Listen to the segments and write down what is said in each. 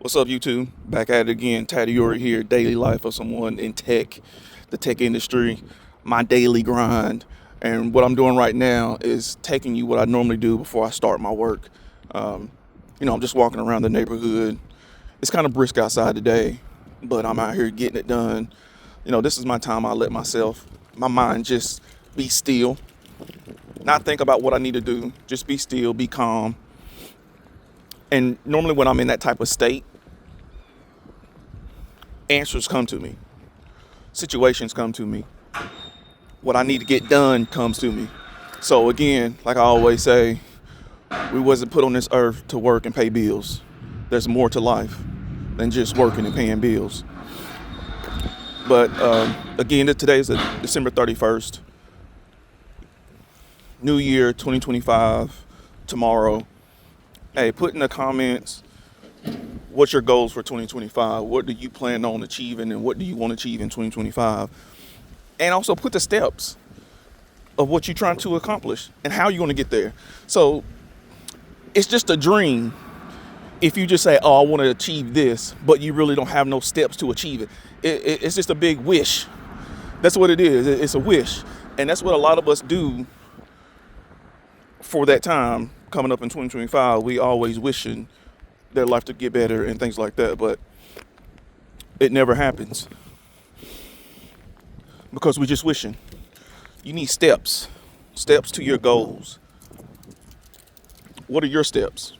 What's up, YouTube? Back at it again. Tadiori here. Daily life of someone in tech, the tech industry, my daily grind. And what I'm doing right now is taking you what I normally do before I start my work. I'm just walking around the neighborhood. It's kind of brisk outside today, but I'm out here getting it done. This is my time. I let my mind just be still, not think about what I need to do. Just be still, be calm. And normally when I'm in that type of state, answers come to me, situations come to me, what I need to get done comes to me. So again, like I always say, we wasn't put on this earth to work and pay bills. There's more to life than just working and paying bills. But again, today is December 31st, New Year 2025, tomorrow. Hey, put in the comments what's your goals for 2025. What do you plan on achieving, and what do you want to achieve in 2025? And also put the steps of what you're trying to accomplish and how you're going to get there. So it's just a dream if you just say, oh, I want to achieve this, but you really don't have no steps to achieve it. It's just a big wish. That's what it is. It's a wish. And that's what a lot of us do for that time coming up in 2025. We always wishing their life to get better and things like that, but it never happens because we're just wishing. You need steps to your goals. What are your steps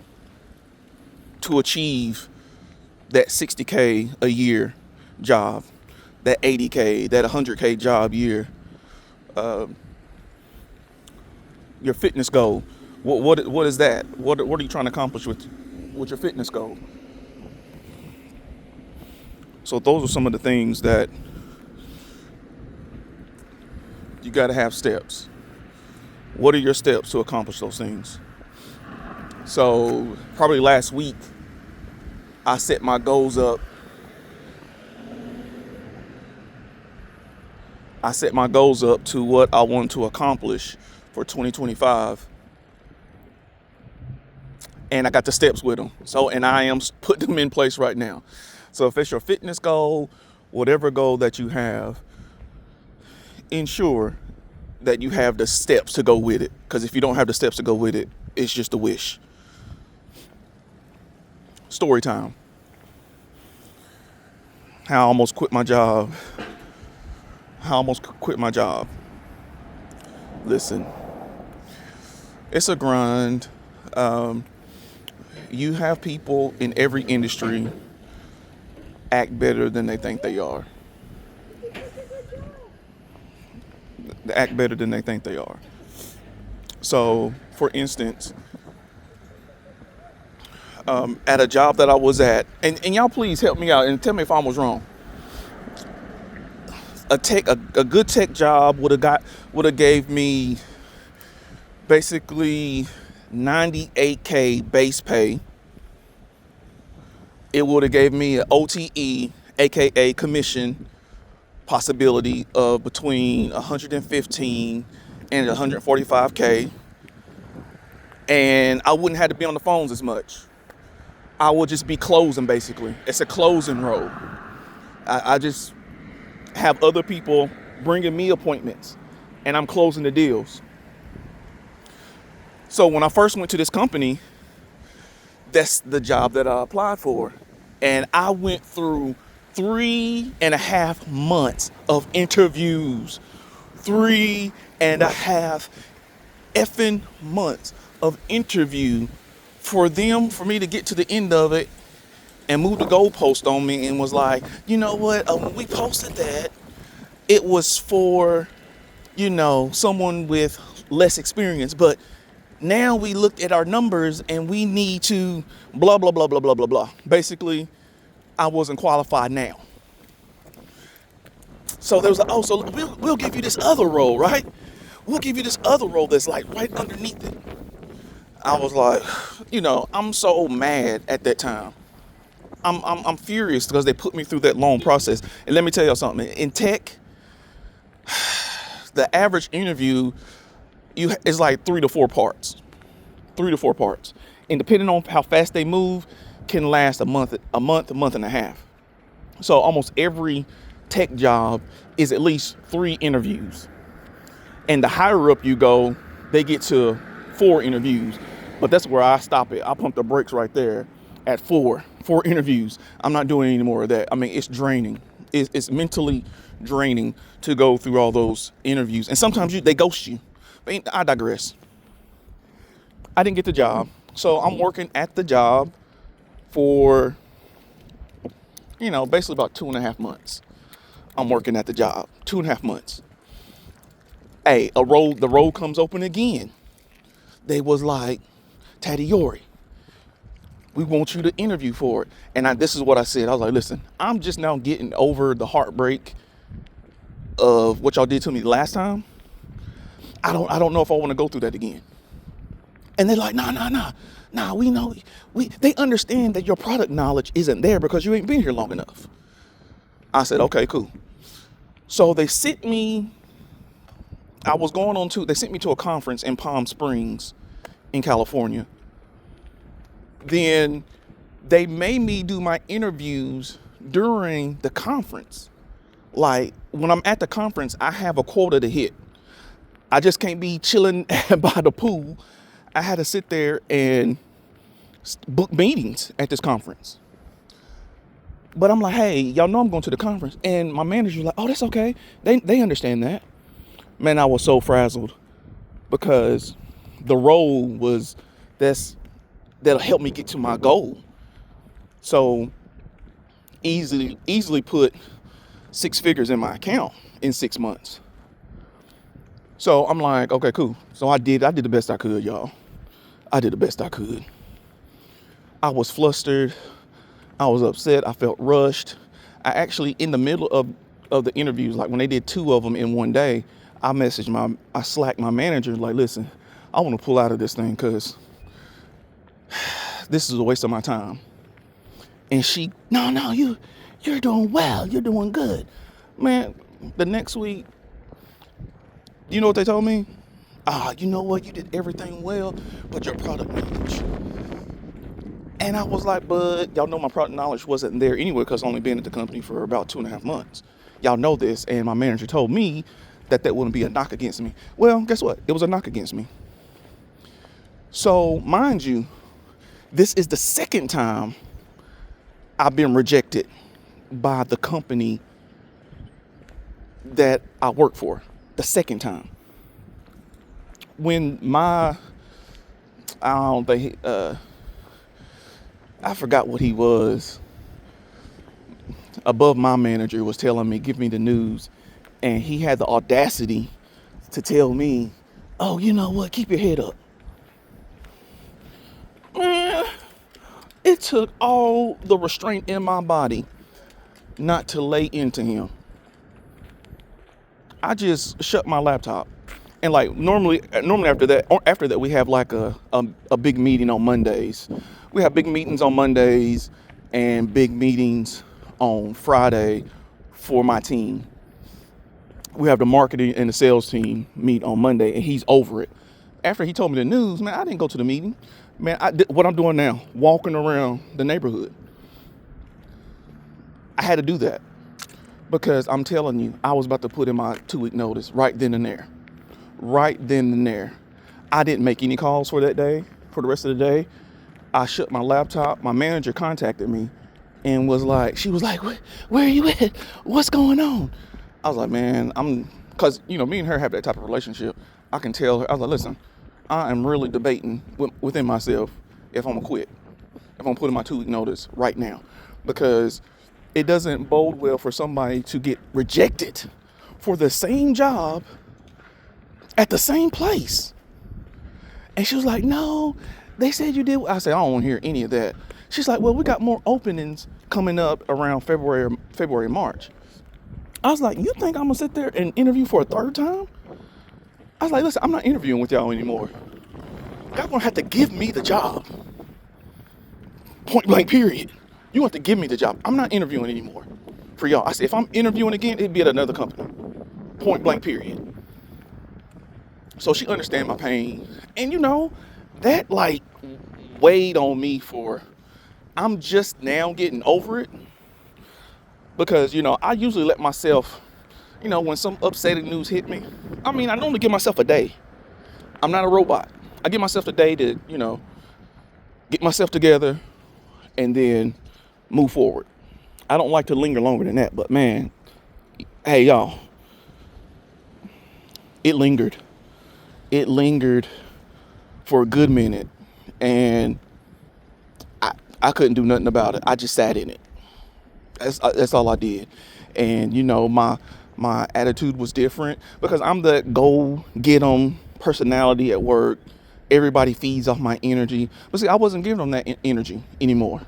to achieve that 60K a year job, that 80K, that 100K job year? Your fitness goal. What is that? What are you trying to accomplish with your fitness goal? So those are some of the things that you got to have steps. What are your steps to accomplish those things? So probably last week, I set my goals up. I set my goals up to what I want to accomplish for 2025. And I got the steps with them. And I am putting them in place right now. So if it's your fitness goal, whatever goal that you have, ensure that you have the steps to go with it. Because if you don't have the steps to go with it, it's just a wish. Story time. How I almost quit my job. Listen, it's a grind. You have people in every industry act better than they think they are. So, for instance, at a job that I was at, and y'all please help me out and tell me if I was wrong. A good tech job would have gave me basically 98K base pay. It would have gave me an OTE, aka commission, possibility of between 115 and 145K. And I wouldn't have to be on the phones as much. I would just be closing, basically. It's a closing role. I just have other people bringing me appointments, and I'm closing the deals. So when I first went to this company, that's the job that I applied for. And I went through 3.5 months of interviews. 3.5 effing months of interview for me to get to the end of it and move the goalpost on me and was like, you know what? When we posted that, it was for, someone with less experience. But now we looked at our numbers and we need to blah, blah, blah, blah, blah, blah, blah. Basically, I wasn't qualified now. So there was we'll give you this other role, right? We'll give you this other role that's like right underneath it. I was like, I'm so mad at that time. I'm furious because they put me through that long process. And let me tell you something. In tech, the average interview is like 3 to 4 parts. And depending on how fast they move, can last a month, a month and a half. So almost every tech job is at least 3 interviews. And the higher up you go, they get to 4 interviews. But that's where I stop it. I pump the brakes right there at 4 interviews. I'm not doing any more of that. I mean, it's draining. It's mentally draining to go through all those interviews. And sometimes they ghost you. But I digress. I didn't get the job. So I'm working at the job for, basically about 2.5 months. I'm working at the job, 2.5 months. Hey, the road comes open again. They was like, Tadiori, we want you to interview for it. And this is what I said. I was like, listen, I'm just now getting over the heartbreak of what y'all did to me last time. I don't know if I want to go through that again. And they're like, nah, we know. They understand that your product knowledge isn't there because you ain't been here long enough. I said, okay, cool. So they sent me to a conference in Palm Springs in California. Then they made me do my interviews during the conference. Like when I'm at the conference, I have a quota to hit. I just can't be chilling by the pool. I had to sit there and book meetings at this conference. But I'm like, hey, y'all know I'm going to the conference. And my manager was like, oh, that's okay. They understand that. Man, I was so frazzled because the role was that'll help me get to my goal. So easily put 6 figures in my account in 6 months. So I'm like, okay, cool. So I did the best I could, y'all. I did the best I could. I was flustered. I was upset. I felt rushed. I actually, in the middle of the interviews, like when they did 2 of them in one day, I slacked my manager, like, listen, I want to pull out of this thing because this is a waste of my time. And she, no, you're doing well. You're doing good. Man, the next week, you know what they told me? You know what? You did everything well, but your product knowledge. And I was like, but y'all know my product knowledge wasn't there anyway because I've only been at the company for about 2.5 months. Y'all know this. And my manager told me that wouldn't be a knock against me. Well, guess what? It was a knock against me. So, mind you, this is the second time I've been rejected by the company that I work for. The second time. When I forgot what he was, above my manager was telling me, give me the news. And he had the audacity to tell me, oh, you know what? Keep your head up. Man, it took all the restraint in my body not to lay into him. I just shut my laptop. And like normally after that we have like a big meeting on Mondays. We have big meetings on Mondays and big meetings on Friday for my team. We have the marketing and the sales team meet on Monday, and he's over it. After he told me the news, man, I didn't go to the meeting. Man, what I'm doing now, walking around the neighborhood. I had to do that because I'm telling you, I was about to put in my 2-week notice right then and there. Right then and there. I didn't make any calls for that day, for the rest of the day. I shut my laptop. My manager contacted me and she was like, where are you at? What's going on? I was like, man, because, me and her have that type of relationship. I can tell her, I was like, listen, I am really debating within myself if I'm going to quit, if I'm putting my 2-week notice right now, because it doesn't bode well for somebody to get rejected for the same job at the same place. And she was like, no, they said you did. I said, I don't want to hear any of that. She's like, well, we got more openings coming up around February, March. I was like, you think I'm going to sit there and interview for a 3rd time? I was like, listen, I'm not interviewing with y'all anymore. Y'all going to have to give me the job. Point blank, period. You want to give me the job. I'm not interviewing anymore for y'all. I said, if I'm interviewing again, it'd be at another company. Point blank, period. So she understand my pain. And that weighed on me for I'm just now getting over it because, I usually let myself, when some upsetting news hit me, I only give myself a day. I'm not a robot. I give myself a day to, get myself together and then move forward. I don't like to linger longer than that, but man, hey y'all, it lingered. It lingered for a good minute, and I couldn't do nothing about it. I just sat in it. That's all I did. And my attitude was different because I'm the go get 'em personality at work. Everybody feeds off my energy. But see, I wasn't giving them that energy anymore.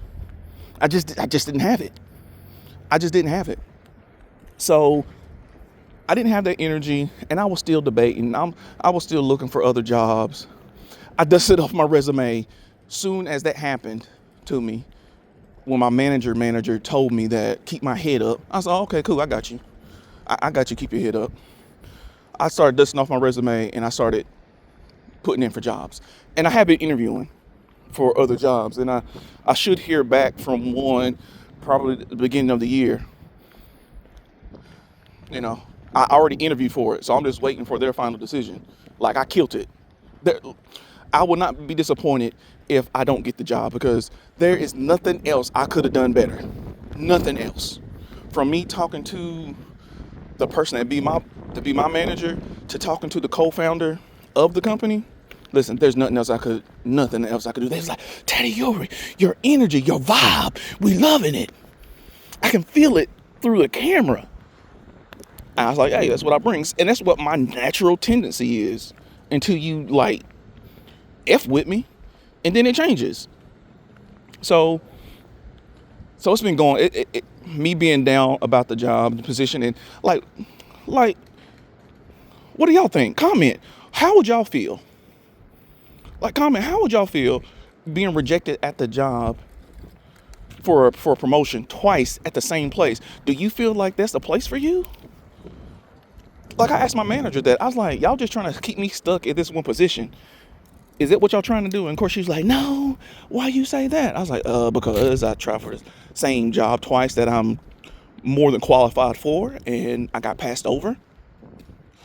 I just didn't have it. I just didn't have it. So I didn't have that energy, and I was still debating. I was still looking for other jobs. I dusted off my resume. Soon as that happened to me, when my manager told me that keep my head up, I said, okay, cool, I got you. I got you, keep your head up. I started dusting off my resume, and I started putting in for jobs. And I have been interviewing for other jobs, and I should hear back from one probably at the beginning of the year. I already interviewed for it, so I'm just waiting for their final decision. Like, I killed it. I will not be disappointed if I don't get the job because there is nothing else I could have done better. Nothing else. From me talking to the person that be my manager to talking to the co-founder of the company. Listen, there's nothing else I could do. They was like, Teddy Yuri, your energy, your vibe, we loving it. I can feel it through the camera. I was like, hey, that's what I bring. And that's what my natural tendency is until you F with me, and then it changes. So it's been going, me being down about the job, the position, and like, what do y'all think? Comment. How would y'all feel? Comment, how would y'all feel being rejected at the job for a promotion twice at the same place? Do you feel like that's the place for you? I asked my manager that. I was like, y'all just trying to keep me stuck at this one position. Is it what y'all trying to do? And of course she's like, no, why you say that? I was like, because I tried for the same job twice that I'm more than qualified for, and I got passed over.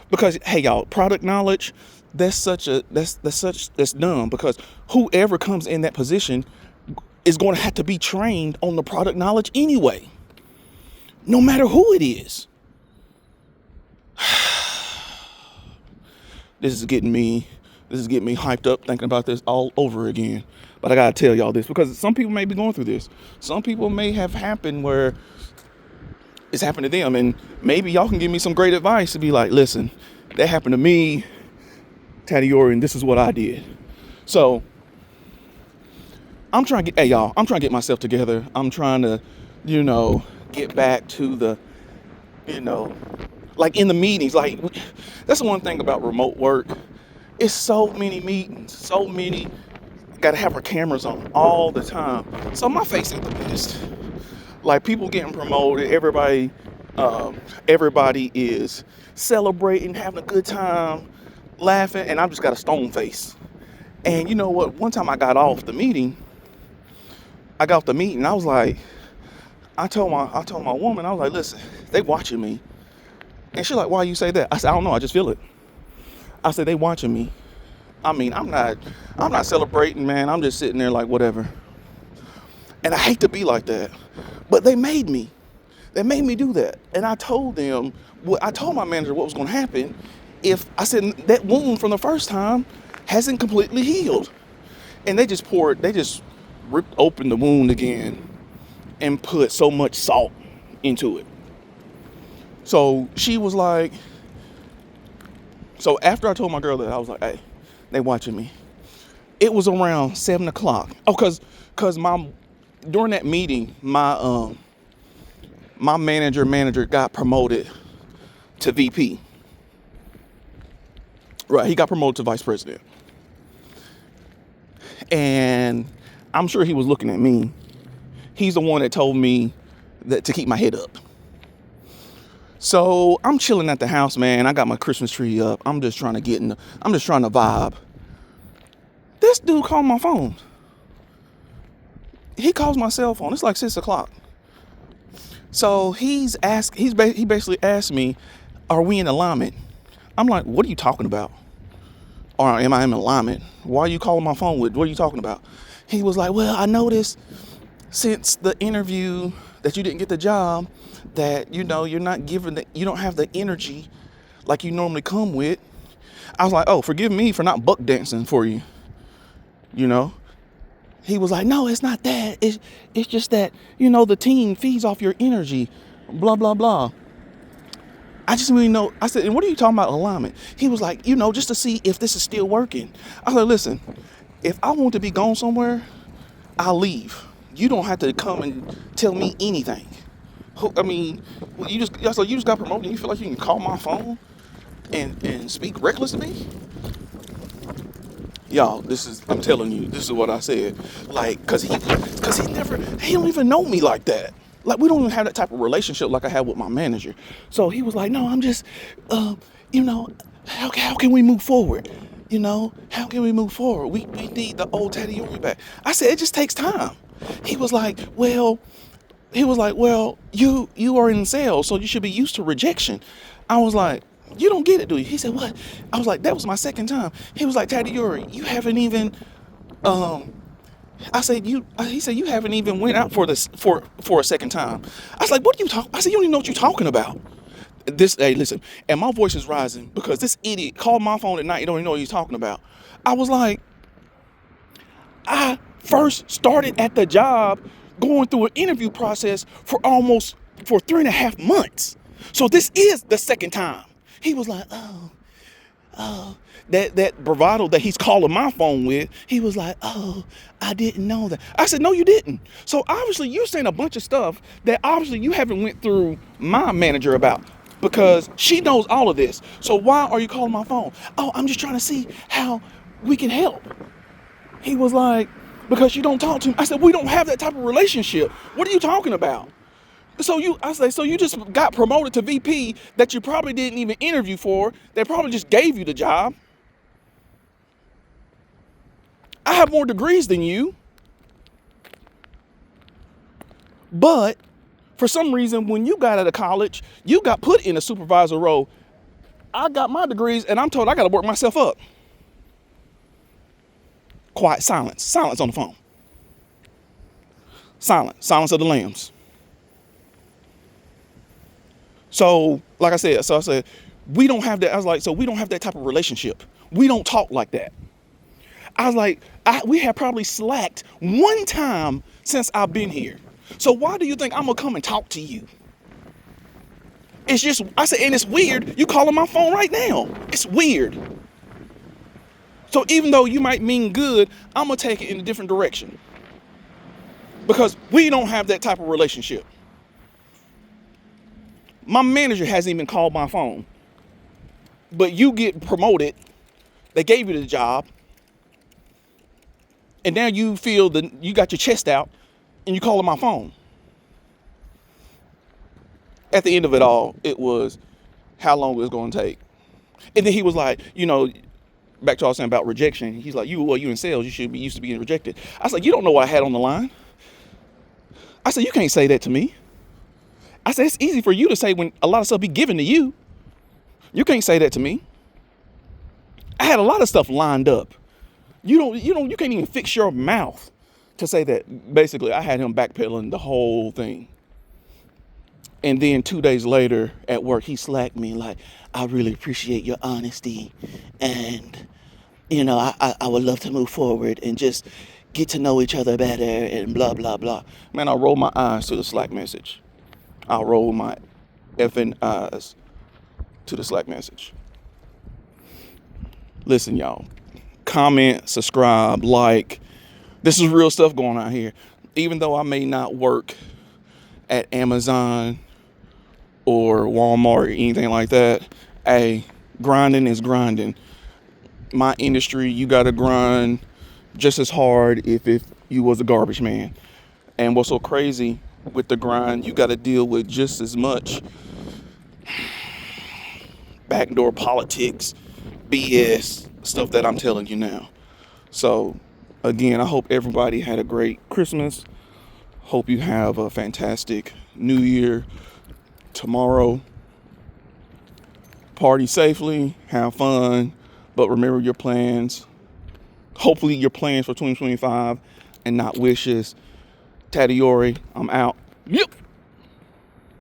Because, hey y'all, product knowledge, that's dumb, because whoever comes in that position is going to have to be trained on the product knowledge anyway, no matter who it is. This is getting me hyped up thinking about this all over again. But I gotta tell y'all this because some people may be going through this. Some people may have happened where it's happened to them, and maybe y'all can give me some great advice to be like, listen, that happened to me, Teddy Yuri, and this is what I did. So I'm trying to get myself together. I'm trying to, get back to the, in the meetings. That's the one thing about remote work. It's so many meetings, gotta have our cameras on all the time. So my face ain't the best. People getting promoted, everybody is celebrating, having a good time, laughing, and I've just got a stone face. And you know what? One time I got off the meeting, I was like, I told my woman, I was like, listen, they watching me. And she's like, why you say that? I said, I don't know, I just feel it. I said, they watching me. I'm not celebrating, man. I'm just sitting there like whatever. And I hate to be like that, but they made me do that. And I told my manager what was going to happen if I said that wound from the first time hasn't completely healed. And they just ripped open the wound again and put so much salt into it. So she was like, so after I told my girl that, I was like, hey, they watching me. It was around 7:00. Oh, cause during that meeting, my manager got promoted to VP. Right, he got promoted to vice president. And I'm sure he was looking at me. He's the one that told me that to keep my head up. So I'm chilling at the house, man. I got my Christmas tree up. I'm just trying to vibe. This dude called my phone. he calls my cell phone. It's like 6 o'clock. So he basically asked me, "Are we in alignment?" I'm like, "What are you talking about? Or am I in alignment? Why are you calling my phone with? What are you talking about?" He was like, "Well, I noticed since the interview that you didn't get the job, that you're not you don't have the energy like you normally come with." I was like, "Oh, forgive me for not buck dancing for you." You know. He was like, "No, it's not that. It's just that the team feeds off your energy, blah blah blah." I just really know. I said, "And what are you talking about alignment?" He was like, "Just to see if this is still working." I was like, "Listen, if I want to be gone somewhere, I'll leave. You don't have to come and tell me anything." I mean, you just got promoted and you feel like you can call my phone and speak reckless to me? Y'all, I'm telling you, this is what I said. Like, cause he don't even know me like that. Like, we don't even have that type of relationship like I have with my manager. So he was like, "No, I'm just, how can we move forward? How can we move forward? We need the old Tadiori back." I said, "It just takes time." He was like, "Well, you are in sales, so you should be used to rejection." I was like, "You don't get it, do you?" He said, "What?" I was like, "That was my second time." He was like, "Tadiori, you haven't even I said, he said, "You haven't even went out for this for a second time." I was like, "What are you talking?" I said, "You don't even know what you're talking about." Hey, listen, and my voice is rising because this idiot called my phone at night. You don't even know what he's talking about. I was like, I first started at the job going through an interview process for 3.5 months. So this is the second time. He was like, "Oh, that bravado that he's calling my phone with." He was like, "Oh, I didn't know that." I said, "No, you didn't." So obviously you're saying a bunch of stuff that obviously you haven't went through my manager about, because she knows all of this. So why are you calling my phone? "Oh, I'm just trying to see how we can help." He was like, "Because you don't talk to me." I said, "We don't have that type of relationship. What are you talking about?" So you just got promoted to VP that you probably didn't even interview for. They probably just gave you the job. I have more degrees than you. But for some reason, when you got out of college, you got put in a supervisor role. I got my degrees and I'm told I got to work myself up. Quiet silence. Silence on the phone. Silence of the lambs. So, like I said, we don't have that. I was like, so we don't have that type of relationship. We don't talk like that. I was like, we have probably slacked one time since I've been here. So why do you think I'm gonna come and talk to you? It's just, I said, and it's weird. You calling my phone right now. It's weird. So even though you might mean good, I'm gonna take it in a different direction, because we don't have that type of relationship. My manager hasn't even called my phone, but you get promoted. They gave you the job, and now you feel that you got your chest out, and you calling my phone. At the end of it all, it was how long it was going to take. And then he was like, back to what I was saying about rejection. He's like, you in sales, you should be used to being rejected. I was like, "You don't know what I had on the line." I said, "You can't say that to me." I said, "It's easy for you to say when a lot of stuff be given to you. You can't say that to me. I had a lot of stuff lined up. You can't even fix your mouth to say that." Basically, I had him backpedaling the whole thing. And then 2 days later at work, he slacked me like, "I really appreciate your honesty. And, I would love to move forward and just get to know each other better and blah, blah, blah." Man, I rolled my eyes to the Slack message. I rolled my effing eyes to the Slack message. Listen, y'all. Comment, subscribe, like. This is real stuff going on here. Even though I may not work at Amazon or Walmart or anything like that, hey, grinding is grinding. My industry, you gotta grind just as hard if you was a garbage man. And what's so crazy with the grind, you gotta deal with just as much backdoor politics, BS stuff that I'm telling you now. So again, I hope everybody had a great Christmas. Hope you have a fantastic new year tomorrow. Party safely, have fun, but remember your plans. Hopefully your plans for 2025 and not wishes. Tadiori, I'm out. Yep.